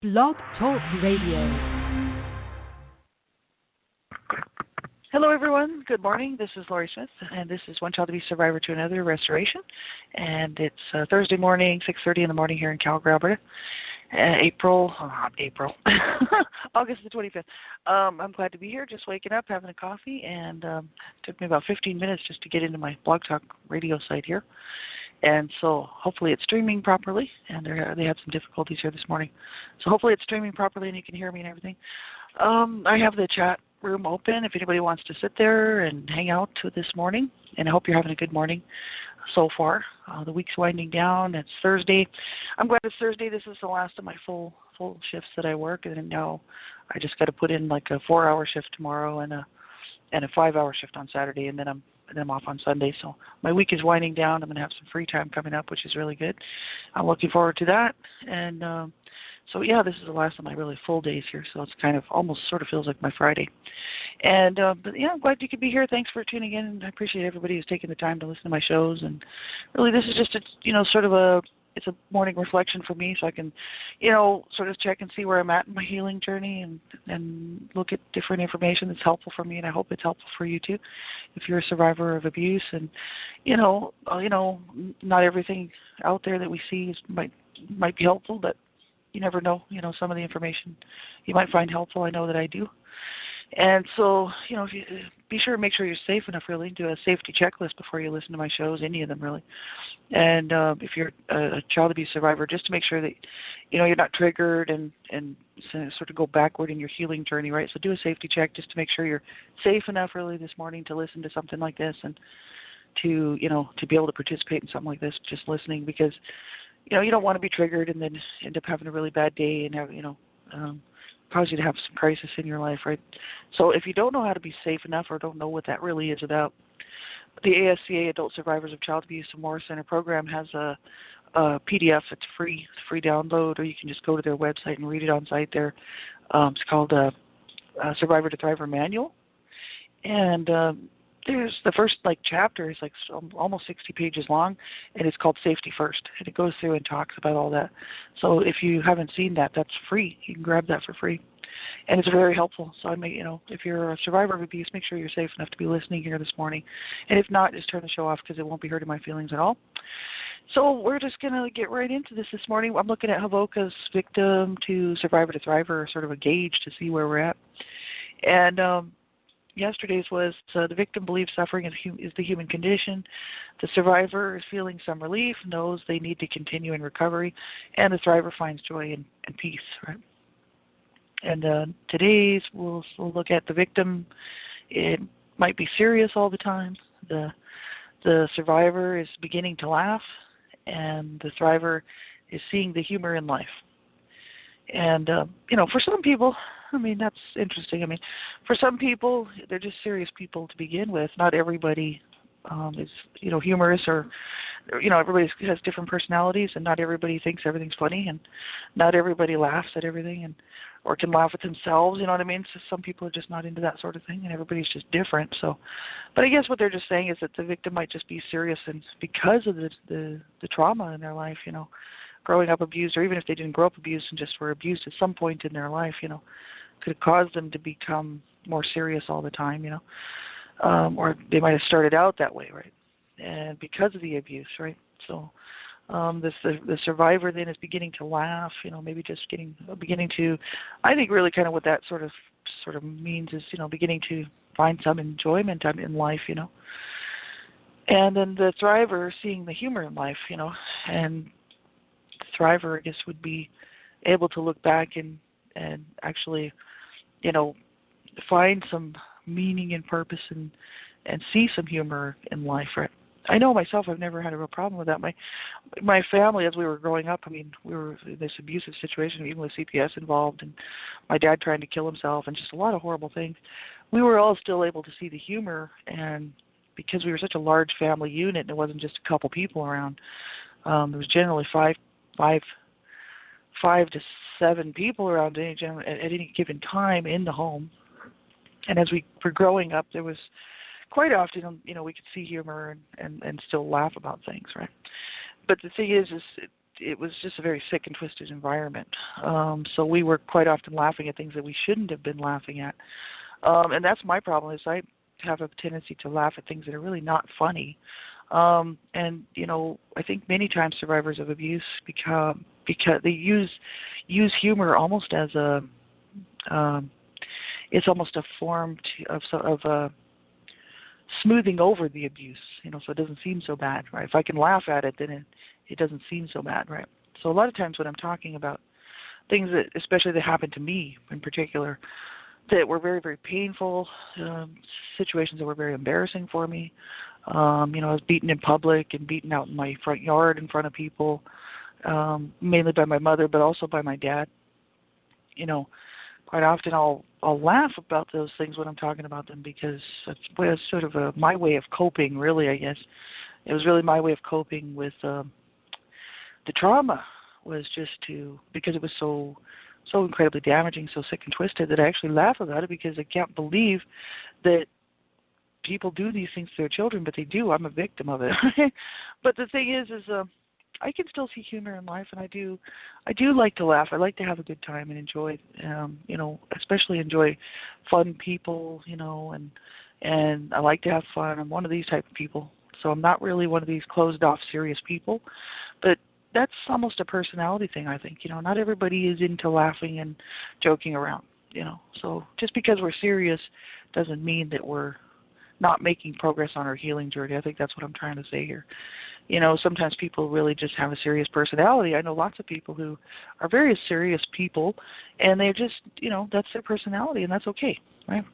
Blog Talk Radio. Hello, everyone. Good morning. This is Laurie Smith, and this is One Child Abuse Survivor to Another Restoration. And it's Thursday morning, 6:30 in the morning here in Calgary, Alberta. August the 25th. I'm glad to be here, just waking up, having a coffee, and it took me about 15 minutes just to get into my Blog Talk radio site here. And so hopefully it's streaming properly, and they had some difficulties here this morning. So hopefully it's streaming properly and you can hear me and everything. I have the chat room open if anybody wants to sit there and hang out this morning, and I hope you're having a good morning so far. The week's winding down. It's Thursday. I'm glad it's Thursday. This is the last of my full shifts that I work, and now I just got to put in like a 4-hour shift tomorrow and a 5-hour shift on Saturday, and then I'm off on Sunday. So my week is winding down. I'm going to have some free time coming up, which is really good. I'm looking forward to that. And so, yeah, this is the last of my really full days here. So it's kind of almost sort of feels like my Friday. And, but, yeah, I'm glad you could be here. Thanks for tuning in. I appreciate everybody who's taking the time to listen to my shows. And really this is just, it's a morning reflection for me, so I can, sort of check and see where I'm at in my healing journey and look at different information that's helpful for me, and I hope it's helpful for you too, if you're a survivor of abuse. And not everything out there that we see might be helpful, but you never know. Some of the information you might find helpful. I know that I do. And so, if you be sure to make sure you're safe enough, really. Do a safety checklist before you listen to my shows, any of them, really. And if you're a child abuse survivor, just to make sure that, you're not triggered and sort of go backward in your healing journey, right? So do a safety check just to make sure you're safe enough, really, this morning to listen to something like this and to be able to participate in something like this, just listening, because, you don't want to be triggered and then end up having a really bad day and have, cause you to have some crisis in your life, right? So if you don't know how to be safe enough or don't know what that really is about, the ASCA, Adult Survivors of Child Abuse and More Center program, has a PDF. It's free download, or you can just go to their website and read it on site there. It's called Survivor to Thriver Manual. And there's the first chapter is almost 60 pages long, and it's called Safety First, and it goes through and talks about all that. So if you haven't seen that, that's free. You can grab that for free, and it's very helpful. So if you're a survivor of abuse, make sure you're safe enough to be listening here this morning, and if not, just turn the show off because it won't be hurting my feelings at all. So we're just going to get right into this morning. I'm looking at Havoka's Victim to Survivor to Thriver, sort of a gauge to see where we're at. And yesterday's was the victim believes suffering is the human condition. The survivor is feeling some relief, knows they need to continue in recovery, and the thriver finds joy and peace. Right? And today's we'll look at the victim. It might be serious all the time. The survivor is beginning to laugh, and the thriver is seeing the humor in life. And, for some people, that's interesting. For some people, they're just serious people to begin with. Not everybody is, humorous, or, everybody has different personalities, and not everybody thinks everything's funny, and not everybody laughs at everything or can laugh at themselves, you know what I mean? So some people are just not into that sort of thing, and everybody's just different. So, but I guess what they're just saying is that the victim might just be serious, and because of the trauma in their life, growing up abused, or even if they didn't grow up abused and just were abused at some point in their life, could have caused them to become more serious all the time, or they might have started out that way, right? And because of the abuse, right? So the survivor then is beginning to laugh, maybe just beginning to, I think really kind of what that sort of means is, beginning to find some enjoyment in life, And then the thriver seeing the humor in life, and the thriver, I guess, would be able to look back and actually, find some meaning and purpose and see some humor in life. Right? I know myself, I've never had a real problem with that. My family, as we were growing up, we were in this abusive situation, even with CPS involved, and my dad trying to kill himself, and just a lot of horrible things. We were all still able to see the humor, and because we were such a large family unit, and it wasn't just a couple people around, there was generally five to seven people around at any given time in the home. And as we were growing up, there was quite often, we could see humor and still laugh about things, right? But the thing is it was just a very sick and twisted environment. So we were quite often laughing at things that we shouldn't have been laughing at. And that's my problem is I have a tendency to laugh at things that are really not funny. And I think many times survivors of abuse because they use humor almost as a it's almost a form of smoothing over the abuse, so it doesn't seem so bad, right? If I can laugh at it, then it doesn't seem so bad, right? So a lot of times when I'm talking about things that, especially that happened to me in particular, that were very, very painful, situations that were very embarrassing for me. I was beaten in public and beaten out in my front yard in front of people, mainly by my mother, but also by my dad. Quite often I'll laugh about those things when I'm talking about them because it's sort of my way of coping, really, I guess. It was really my way of coping with the trauma, was just because it was so incredibly damaging, so sick and twisted, that I actually laugh about it because I can't believe that people do these things to their children, but they do. I'm a victim of it. But the thing is I can still see humor in life, and I do like to laugh. I like to have a good time and enjoy, especially enjoy fun people, and I like to have fun. I'm one of these type of people, so I'm not really one of these closed off, serious people, but that's almost a personality thing, I think. Not everybody is into laughing and joking around, So just because we're serious doesn't mean that we're not making progress on our healing journey. I think that's what I'm trying to say here. Sometimes people really just have a serious personality. I know lots of people who are very serious people, and they're just, that's their personality, and that's okay, right?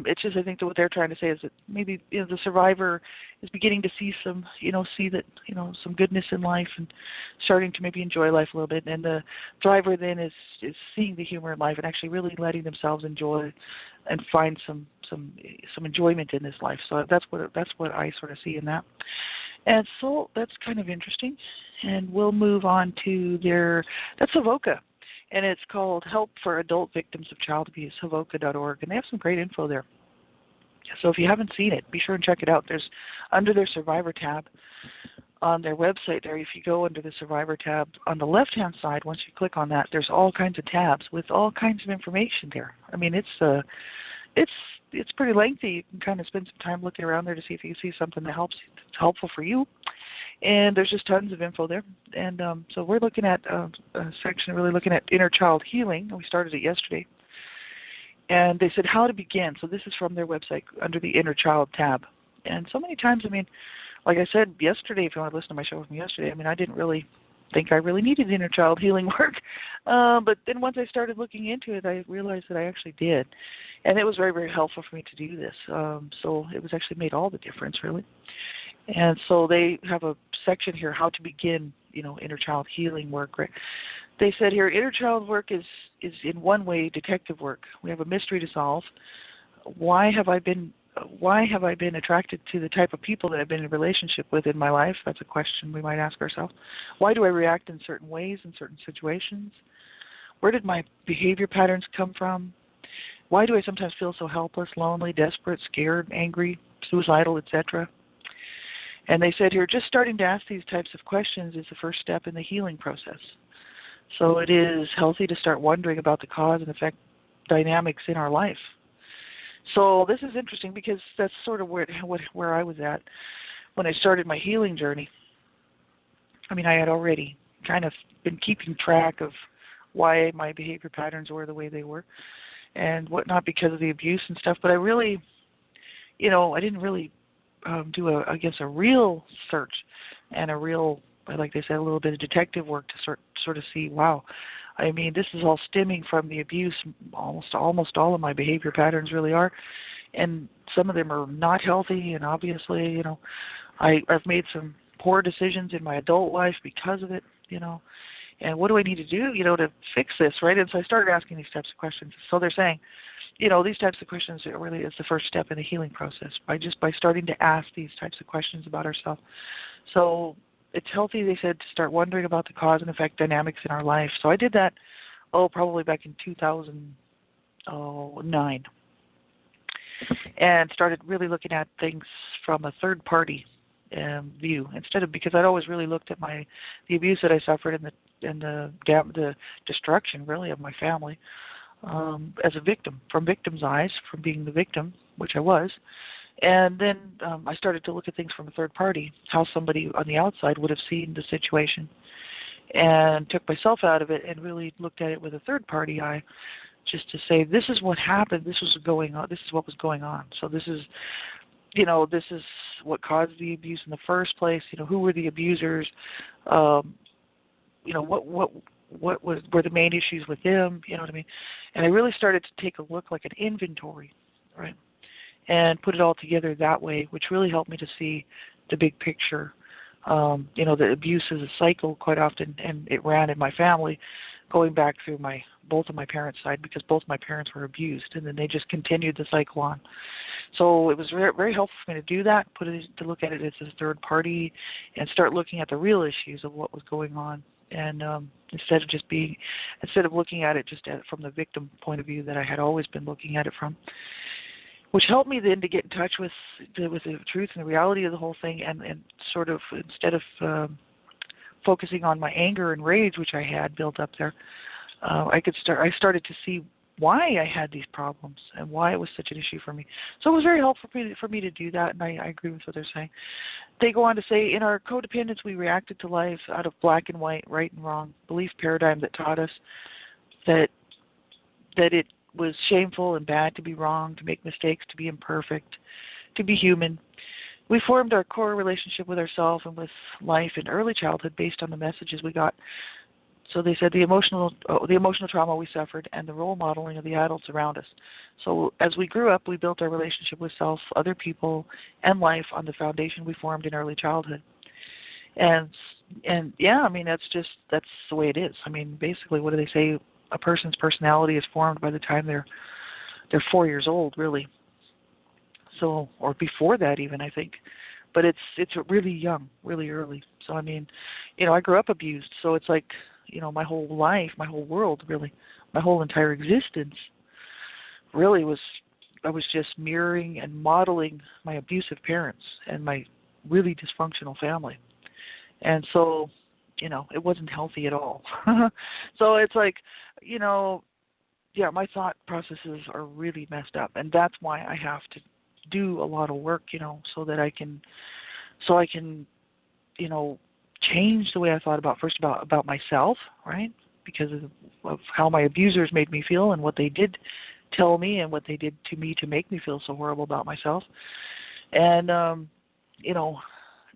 It's just, I think that what they're trying to say is that maybe the survivor is beginning to see some goodness in life and starting to maybe enjoy life a little bit, and the thriver then is seeing the humor in life and actually really letting themselves enjoy and find some enjoyment in this life. So that's what I sort of see in that. And so that's kind of interesting. And we'll move on to that's Havoca. And it's called Help for Adult Victims of Child Abuse, Havoca.org. And they have some great info there. So if you haven't seen it, be sure and check it out. There's, under their Survivor tab on their website there, if you go under the Survivor tab, on the left-hand side, once you click on that, there's all kinds of tabs with all kinds of information there. I mean, it's pretty lengthy. You can kind of spend some time looking around there to see if you can see something that's helpful for you. And there's just tons of info there. And so we're looking at a section really looking at inner child healing. We started it yesterday. And they said how to begin. So this is from their website under the inner child tab. And so many times, like I said yesterday, if you want to listen to my show from yesterday, I didn't really think I really needed inner child healing work. But then once I started looking into it, I realized that I actually did. And it was very, very helpful for me to do this. So it was actually made all the difference, really. And so they have a section here, how to begin, inner child healing work. Right? They said here, inner child work is in one way detective work. We have a mystery to solve. Why have I been attracted to the type of people that I've been in a relationship with in my life? That's a question we might ask ourselves. Why do I react in certain ways in certain situations? Where did my behavior patterns come from? Why do I sometimes feel so helpless, lonely, desperate, scared, angry, suicidal, etc.? And they said here, just starting to ask these types of questions is the first step in the healing process. So it is healthy to start wondering about the cause and effect dynamics in our life. So this is interesting because that's sort of where I was at when I started my healing journey. I had already kind of been keeping track of why my behavior patterns were the way they were and whatnot because of the abuse and stuff. But I really, I didn't really do a real search and a real, like they said, a little bit of detective work to sort of see, wow, this is all stemming from the abuse. Almost all of my behavior patterns really are, and some of them are not healthy. And obviously, I've made some poor decisions in my adult life because of it. And what do I need to do, to fix this, right? And so I started asking these types of questions. So they're saying, these types of questions really is the first step in the healing process by starting to ask these types of questions about ourselves. So it's healthy, they said, to start wondering about the cause and effect dynamics in our life. So I did that, probably back in 2009, and started really looking at things from a third party view, instead of, because I'd always really looked at the abuse that I suffered and the destruction really of my family as a victim, from victim's eyes, from being the victim, which I was. And then I started to look at things from a third party, how somebody on the outside would have seen the situation, and took myself out of it and really looked at it with a third party eye, just to say, this is what happened, this was going on, this is what was going on. So this is, this is what caused the abuse in the first place. Who were the abusers? What were the main issues with them? You know what I mean? And I really started to take a look, like an inventory, right? And put it all together that way, which really helped me to see the big picture. The abuse is a cycle quite often, and it ran in my family, going back through both of my parents' side, because both my parents were abused, and then they just continued the cycle on. So it was very, very helpful for me to do that, to look at it as a third party, and start looking at the real issues of what was going on, and instead of looking at it just from the victim point of view that I had always been looking at it from. Which helped me then to get in touch with the truth and the reality of the whole thing, and sort of, instead of focusing on my anger and rage, which I had built up there, I started to see why I had these problems and why it was such an issue for me. So it was very helpful for me to do that, and I agree with what they're saying. They go on to say, in our codependence, we reacted to life out of black and white, right and wrong, belief paradigm that taught us that it was shameful and bad to be wrong, to make mistakes, to be imperfect, to be human. We formed our core relationship with ourselves and with life in early childhood based on the messages we got. So they said the emotional trauma we suffered and the role modeling of the adults around us. So as we grew up, we built our relationship with self, other people, and life on the foundation we formed in early childhood. And yeah, I mean, that's the way it is. I mean, basically, what do they say? A person's personality is formed by the time they're 4 years old, really. So, or before that even, I think. But it's really young, really early. So I mean, I grew up abused. So it's like, my whole life, my whole world, really, my whole entire existence, really I was just mirroring and modeling my abusive parents and my really dysfunctional family, and so. It wasn't healthy at all. So it's like, my thought processes are really messed up, and that's why I have to do a lot of work, so that I can, change the way I thought about myself, right? Because of how my abusers made me feel and what they did tell me and what they did to me to make me feel so horrible about myself. And,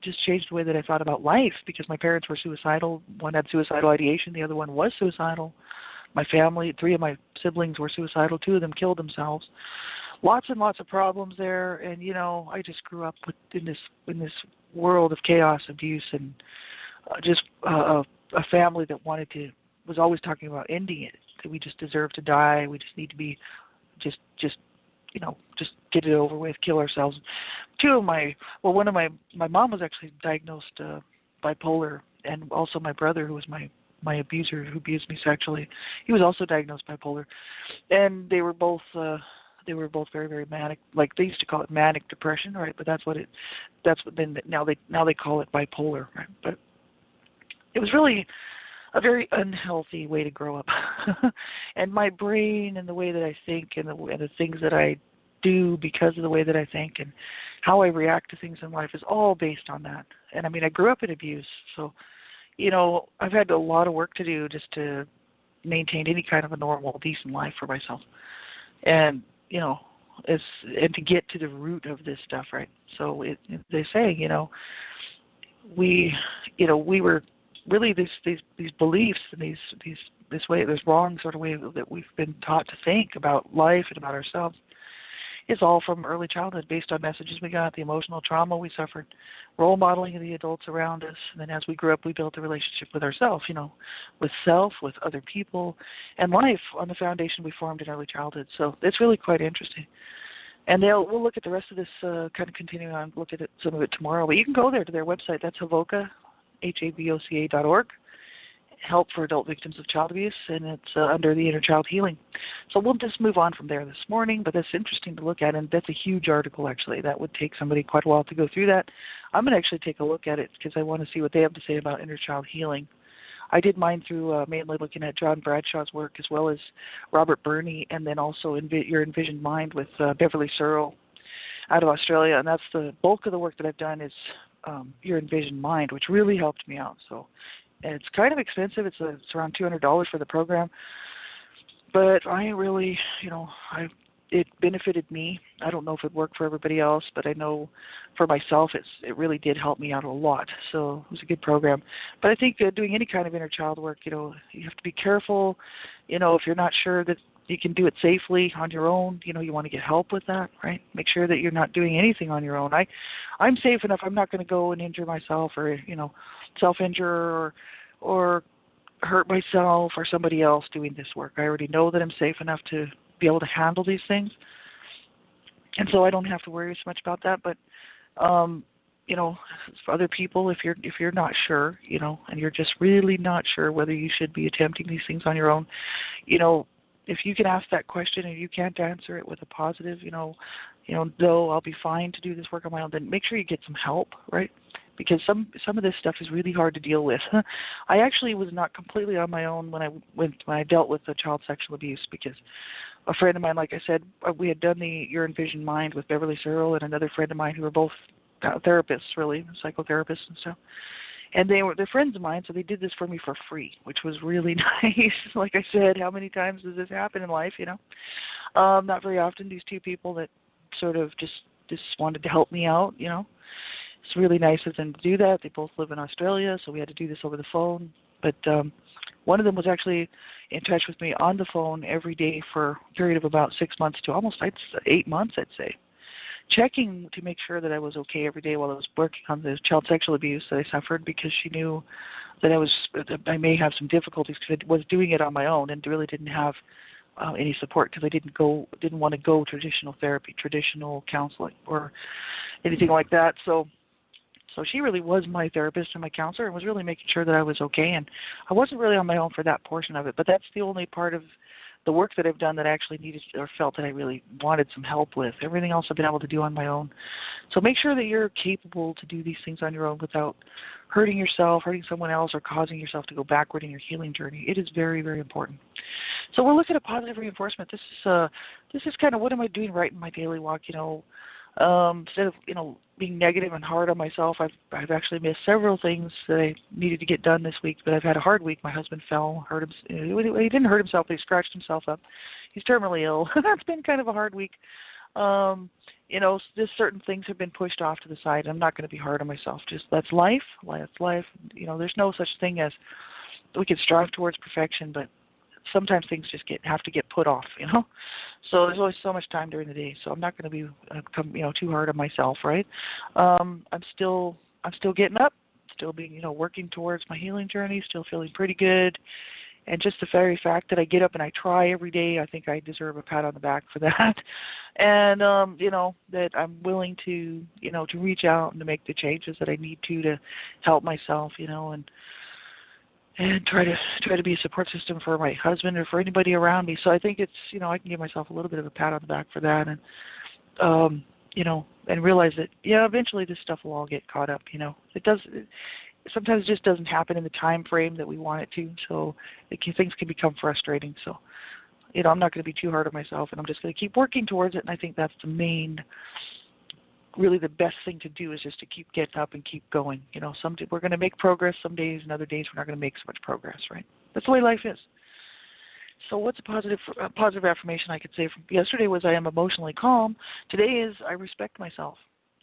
just changed the way that I thought about life, because my parents were suicidal. One had suicidal ideation. The other one was suicidal. My family, 3 of my siblings were suicidal. 2 of them killed themselves. Lots and lots of problems there. And, I just grew up in this world of chaos, abuse, and just a family that was always talking about ending it, that we just deserve to die. We just need to be just get it over with, kill ourselves. One of my mom was actually diagnosed bipolar, and also my brother, who was my abuser, who abused me sexually, he was also diagnosed bipolar, and they were both very, very manic. Like, they used to call it manic depression, right? But now they call it bipolar, right? But it was really a very unhealthy way to grow up. And my brain and the way that I think and the things that I do because of the way that I think and how I react to things in life is all based on that. And I mean, I grew up in abuse, so, I've had a lot of work to do just to maintain any kind of a normal, decent life for myself. And, and to get to the root of this stuff, right? So they're saying, we were really these beliefs and this wrong sort of way that we've been taught to think about life and about ourselves is all from early childhood, based on messages we got, the emotional trauma we suffered, role modeling of the adults around us, and then as we grew up, we built a relationship with ourselves, with self, with other people, and life on the foundation we formed in early childhood. So it's really quite interesting. And we'll look at the rest of this, kind of continuing on, look at some of it tomorrow. But you can go there to their website. That's Havoca, HAVOCA.org. help for adult victims of child abuse, and it's under the Inner Child Healing. So we'll just move on from there this morning, but that's interesting to look at, and that's a huge article, actually. That would take somebody quite a while to go through that. I'm going to actually take a look at it because I want to see what they have to say about inner child healing. I did mine through mainly looking at John Bradshaw's work as well as Robert Burney, and then also Your Envisioned Mind with Beverly Searle out of Australia, and that's the bulk of the work that I've done is Your Envisioned Mind, which really helped me out. So, and it's kind of expensive. It's around $200 for the program, but I really, it benefited me. I don't know if it worked for everybody else, but I know for myself it really did help me out a lot. So it was a good program. But I think doing any kind of inner child work, you have to be careful. If you're not sure that you can do it safely on your own, you want to get help with that, right? Make sure that you're not doing anything on your own. I'm safe enough. I'm not going to go and injure myself or, self-injure or hurt myself or somebody else doing this work. I already know that I'm safe enough to be able to handle these things. And so I don't have to worry so much about that. But, for other people, if you're not sure, and you're just really not sure whether you should be attempting these things on your own, if you can ask that question and you can't answer it with a positive, no, I'll be fine to do this work on my own, then make sure you get some help, right? Because some of this stuff is really hard to deal with. I actually was not completely on my own when I dealt with the child sexual abuse, because a friend of mine, like I said, we had done the Your Envisioned Mind with Beverly Searle and another friend of mine who were both therapists, really, psychotherapists and stuff. And they're friends of mine, so they did this for me for free, which was really nice. Like I said, how many times does this happen in life, Not very often, these two people that sort of just wanted to help me out, It's really nice of them to do that. They both live in Australia, so we had to do this over the phone. But one of them was actually in touch with me on the phone every day for a period of about 6 months to almost 8 months, I'd say, checking to make sure that I was okay every day while I was working on the child sexual abuse that I suffered, because she knew that I may have some difficulties because I was doing it on my own and really didn't have any support, because I didn't want to go traditional therapy, traditional counseling, or anything like that. So she really was my therapist and my counselor and was really making sure that I was okay. And I wasn't really on my own for that portion of it, but that's the only part of the work that I've done that I actually needed or felt that I really wanted some help with. Everything else I've been able to do on my own. So make sure that you're capable to do these things on your own without hurting yourself, hurting someone else, or causing yourself to go backward in your healing journey. It is very, very important. So we're looking at positive reinforcement. This is kind of, what am I doing right in my daily walk, instead of, being negative and hard on myself. I've actually missed several things that I needed to get done this week, but I've had a hard week. My husband fell, he didn't hurt himself, but he scratched himself up. He's terminally ill. It's been kind of a hard week. Just certain things have been pushed off to the side. I'm not going to be hard on myself. Just that's life. That's life. There's no such thing as we can strive towards perfection, but sometimes things just have to get put off, So there's always so much time during the day. So I'm not going to be, too hard on myself, right? I'm still getting up, still being, working towards my healing journey, still feeling pretty good. And just the very fact that I get up and I try every day, I think I deserve a pat on the back for that. And, that I'm willing to, to reach out and to make the changes that I need to help myself, and try to be a support system for my husband or for anybody around me. So I think it's, I can give myself a little bit of a pat on the back for that, and and realize that eventually this stuff will all get caught up. Sometimes it just doesn't happen in the time frame that we want it to. So things can become frustrating. So I'm not going to be too hard on myself, and I'm just going to keep working towards it. And I think that's really the best thing to do, is just to keep getting up and keep going. We're going to make progress some days, and other days we're not going to make so much progress, right? That's the way life is. So what's a positive affirmation I could say from yesterday was, I am emotionally calm. Today is, I respect myself.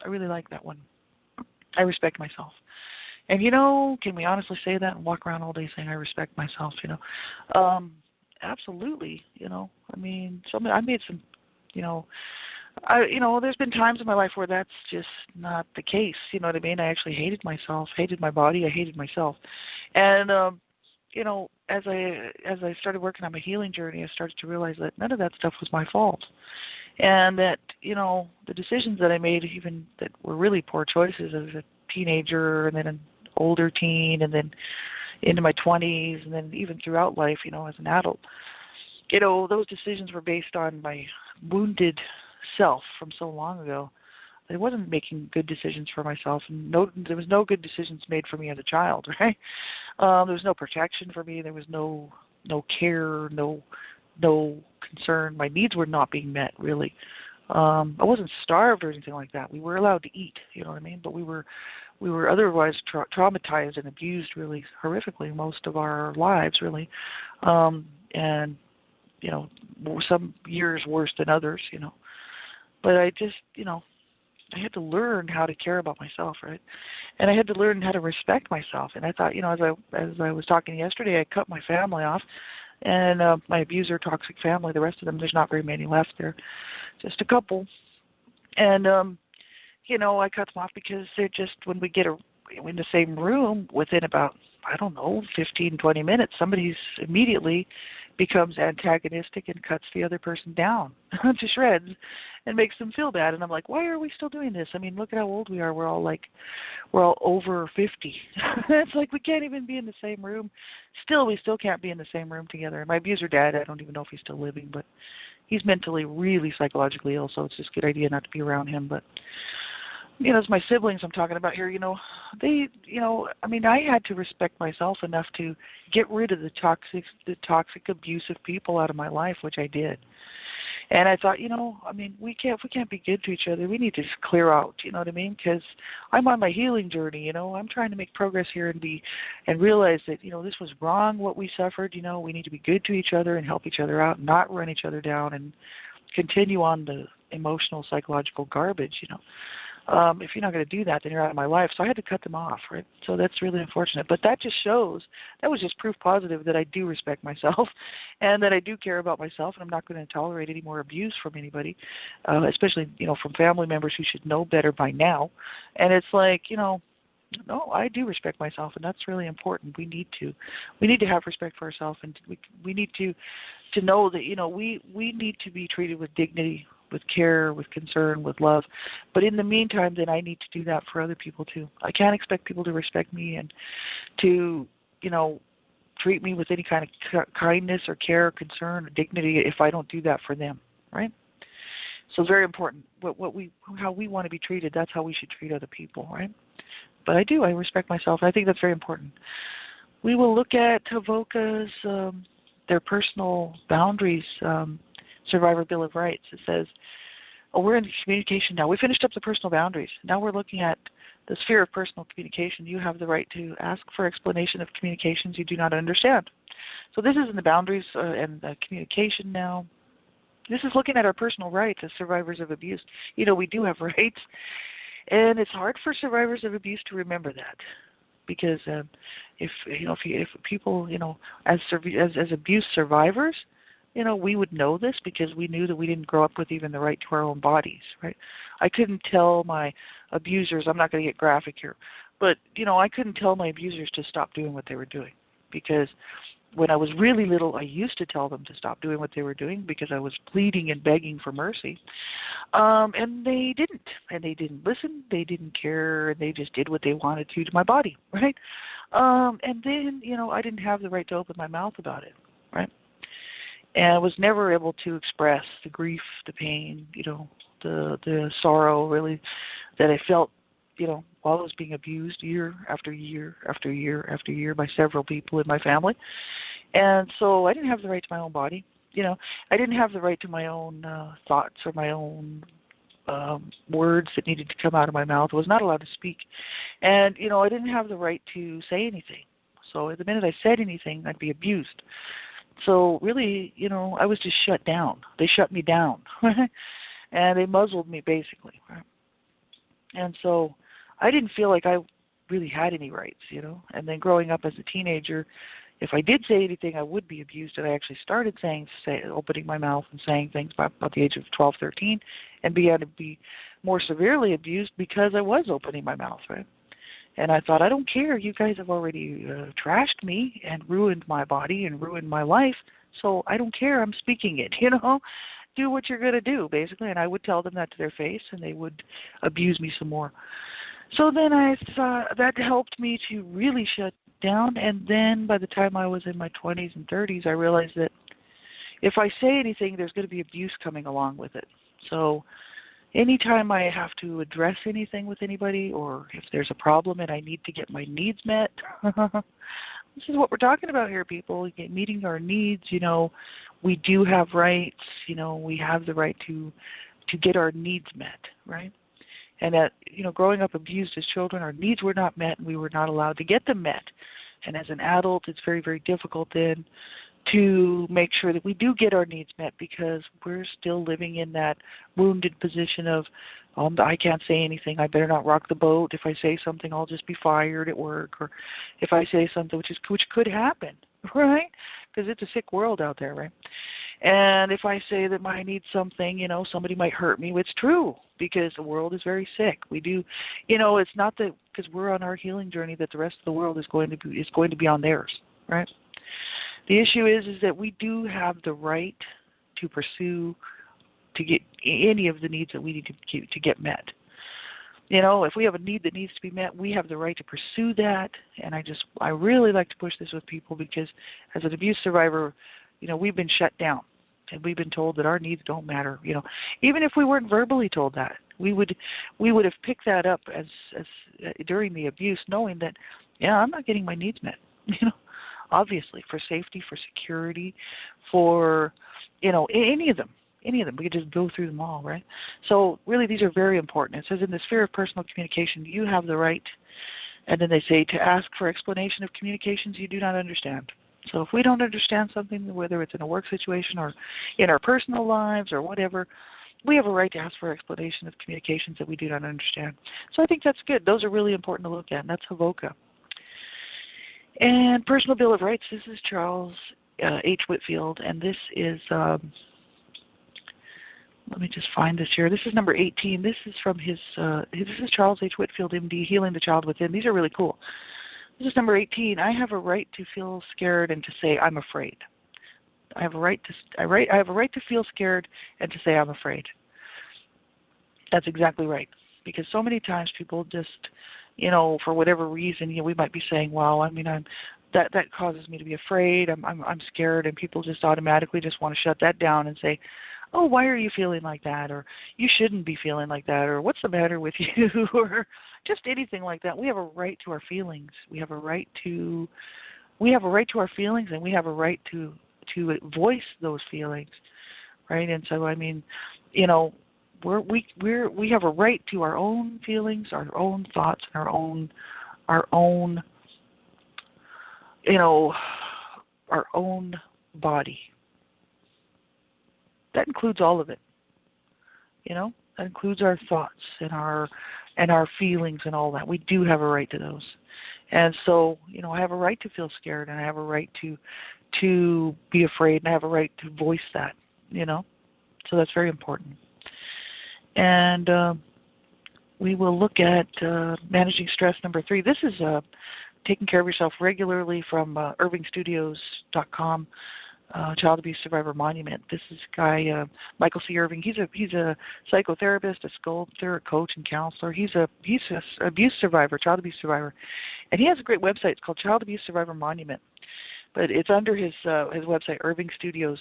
I really like that one. I respect myself. And, can we honestly say that and walk around all day saying I respect myself, Absolutely, I made some, there's been times in my life where that's just not the case. You know what I mean? I actually hated myself, hated my body, I hated myself. And, as I started working on my healing journey, I started to realize that none of that stuff was my fault. And that, the decisions that I made, even that were really poor choices as a teenager and then an older teen and then, into my 20s, and then even throughout life, as an adult. Those decisions were based on my wounded self from so long ago. I wasn't making good decisions for myself, and there was no good decisions made for me as a child, right? There was no protection for me. There was no care, no concern. My needs were not being met, really. I wasn't starved or anything like that. We were allowed to eat, you know what I mean? But we were otherwise traumatized and abused really horrifically most of our lives, really. And some years worse than others, But I just, I had to learn how to care about myself, right? And I had to learn how to respect myself. And I thought, as I was talking yesterday, I cut my family off, and my abuser, toxic family, the rest of them, there's not very many left there, just a couple. And I cut them off because they're just, when we get in the same room, within about, 15, 20 minutes, somebody's immediately becomes antagonistic and cuts the other person down to shreds and makes them feel bad. And I'm like, why are we still doing this? I mean, look at how old we are. We're all over 50. It's like we can't even be in the same room. We still can't be in the same room together. And my abuser dad, I don't even know if he's still living, but he's mentally really psychologically ill, so it's just a good idea not to be around him. But as my siblings I'm talking about here, I had to respect myself enough to get rid of the toxic, abusive people out of my life, which I did. And I thought, we can't be good to each other. We need to just clear out, you know what I mean? Because I'm on my healing journey, I'm trying to make progress here and realize that, this was wrong, what we suffered. We need to be good to each other and help each other out, not run each other down and continue on the emotional, psychological garbage, If you're not going to do that, then you're out of my life. So I had to cut them off, right? So that's really unfortunate. But that was just proof positive that I do respect myself and that I do care about myself, and I'm not going to tolerate any more abuse from anybody, especially, from family members who should know better by now. And it's like, no, I do respect myself, and that's really important. We need to have respect for ourselves, and we need to know that, we need to be treated with dignity, with care, with concern, with love. But in the meantime, then I need to do that for other people too. I can't expect people to respect me and to, treat me with any kind of kindness or care or concern or dignity if I don't do that for them, right? So it's very important. How we want to be treated, that's how we should treat other people, right? But I respect myself. I think that's very important. We will look at Avoca's, their personal boundaries, Survivor Bill of Rights. It says, we're in communication now. We finished up the personal boundaries. Now we're looking at the sphere of personal communication. You have the right to ask for explanation of communications you do not understand. So this is in the boundaries and the communication now. This is looking at our personal rights as survivors of abuse. We do have rights, and it's hard for survivors of abuse to remember that. Because if people, as abuse survivors, we would know this because we knew that we didn't grow up with even the right to our own bodies, right? I couldn't tell my abusers, I'm not going to get graphic here, but, I couldn't tell my abusers to stop doing what they were doing because when I was really little, I used to tell them to stop doing what they were doing because I was pleading and begging for mercy. And they didn't. And they didn't listen. They didn't care. And they just did what they wanted to my body, right? And then, I didn't have the right to open my mouth about it, right? And I was never able to express the grief, the pain, the sorrow, really, that I felt, while I was being abused year after year after year after year by several people in my family. And so I didn't have the right to my own body. I didn't have the right to my own thoughts or my own words that needed to come out of my mouth. I was not allowed to speak. And, I didn't have the right to say anything. So the minute I said anything, I'd be abused. So really, I was just shut down. They shut me down. And they muzzled me, basically. Right? And so I didn't feel like I really had any rights, And then growing up as a teenager, if I did say anything, I would be abused. And I actually started opening my mouth and saying things by about the age of 12, 13, and began to be more severely abused because I was opening my mouth, right? And I thought, I don't care. You guys have already trashed me and ruined my body and ruined my life, so I don't care. I'm speaking it, Do what you're going to do, basically. And I would tell them that to their face, and they would abuse me some more. So then I saw that helped me to really shut down. And then by the time I was in my 20s and 30s, I realized that if I say anything, there's going to be abuse coming along with it. So anytime I have to address anything with anybody, or if there's a problem and I need to get my needs met, this is what we're talking about here, people. Meeting our needs, we do have rights. We have the right to get our needs met, right? And that, growing up abused as children, our needs were not met and we were not allowed to get them met. And as an adult, it's very, very difficult then to make sure that we do get our needs met, because we're still living in that wounded position of, I can't say anything, I better not rock the boat. If I say something, I'll just be fired at work. Or if I say something, which could happen, right? Because it's a sick world out there, right? And if I say that I need something, somebody might hurt me. It's true, because the world is very sick. We do, it's not that because we're on our healing journey that the rest of the world is going to be on theirs, right? The issue is that we do have the right to pursue, to get any of the needs that we need to get met. If we have a need that needs to be met, we have the right to pursue that. And I really like to push this with people, because as an abuse survivor, we've been shut down and we've been told that our needs don't matter. Even if we weren't verbally told that, we would have picked that up as during the abuse, knowing that, I'm not getting my needs met. Obviously, for safety, for security, for, any of them. We could just go through them all, right? So really, these are very important. It says in the sphere of personal communication, you have the right, and then they say, to ask for explanation of communications you do not understand. So if we don't understand something, whether it's in a work situation or in our personal lives or whatever, we have a right to ask for explanation of communications that we do not understand. So I think that's good. Those are really important to look at, and that's HAVOCA. And Personal Bill of Rights, this is Charles H. Whitfield, and this is, let me just find this here. This is number 18. This is from this is Charles H. Whitfield, MD, Healing the Child Within. These are really cool. This is number 18. I have a right to feel scared and to say I'm afraid. I have a right to feel scared and to say I'm afraid. That's exactly right. Because so many times people just, for whatever reason, we might be saying, well, that causes me to be afraid. I'm scared, and people just automatically just want to shut that down and say, oh, why are you feeling like that? Or you shouldn't be feeling like that. Or what's the matter with you? Or just anything like that. We have a right to our feelings. We have a right to our feelings, and we have a right to voice those feelings, right? And so, we have a right to our own feelings, our own thoughts, and our own body. That includes all of it. That includes our thoughts and our feelings and all that. We do have a right to those. And so, I have a right to feel scared, and I have a right to be afraid, and I have a right to voice that, So that's very important. And we will look at managing stress, number 3. This is taking care of yourself regularly from irvingstudios.com. Child Abuse Survivor Monument. This is a guy, Michael C. Irving. He's a psychotherapist, a sculptor, a coach, and counselor. He's a abuse survivor, child abuse survivor, and he has a great website. It's called Child Abuse Survivor Monument, but it's under his website, Irving Studios.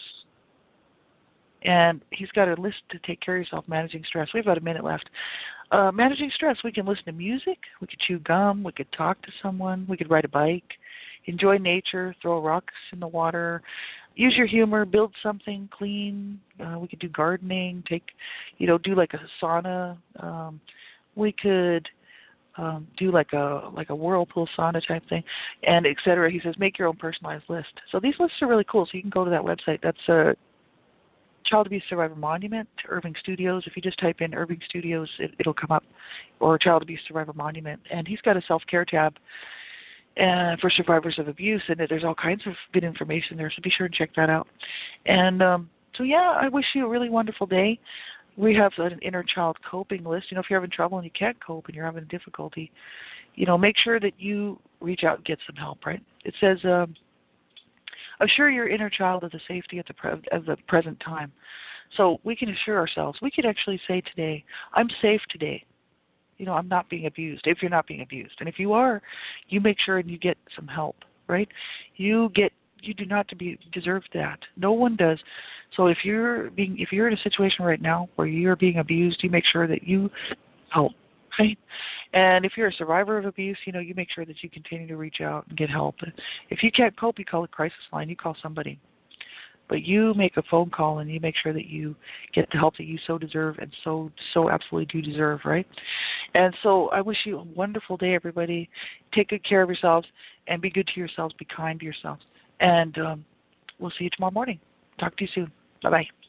And he's got a list to take care of yourself, managing stress. We have about a minute left. Managing stress, we can listen to music, we could chew gum, we could talk to someone, we could ride a bike, enjoy nature, throw rocks in the water, use your humor, build something, clean. We could do gardening, do like a sauna. We could do like a whirlpool sauna type thing, and et cetera. He says, make your own personalized list. So these lists are really cool. So you can go to that website. That's Child Abuse Survivor Monument, Irving Studios. If you just type in Irving Studios, it'll come up, or Child Abuse Survivor Monument. And he's got a self-care tab for survivors of abuse, and there's all kinds of good information there, so be sure and check that out. And I wish you a really wonderful day. We have an inner child coping list. If you're having trouble and you can't cope and you're having difficulty, make sure that you reach out and get some help, right? It says, assure your inner child of the safety at the present time. So we can assure ourselves. We could actually say today, I'm safe today. I'm not being abused, if you're not being abused. And if you are, you make sure and you get some help, right? You do not deserve that. No one does. So if you're in a situation right now where you're being abused, you make sure that you help, right? And if you're a survivor of abuse, you make sure that you continue to reach out and get help. If you can't cope, you call a crisis line, you call somebody. But you make a phone call and you make sure that you get the help that you so deserve and so absolutely do deserve, right? And so I wish you a wonderful day, everybody. Take good care of yourselves and be good to yourselves. Be kind to yourselves. And we'll see you tomorrow morning. Talk to you soon. Bye-bye.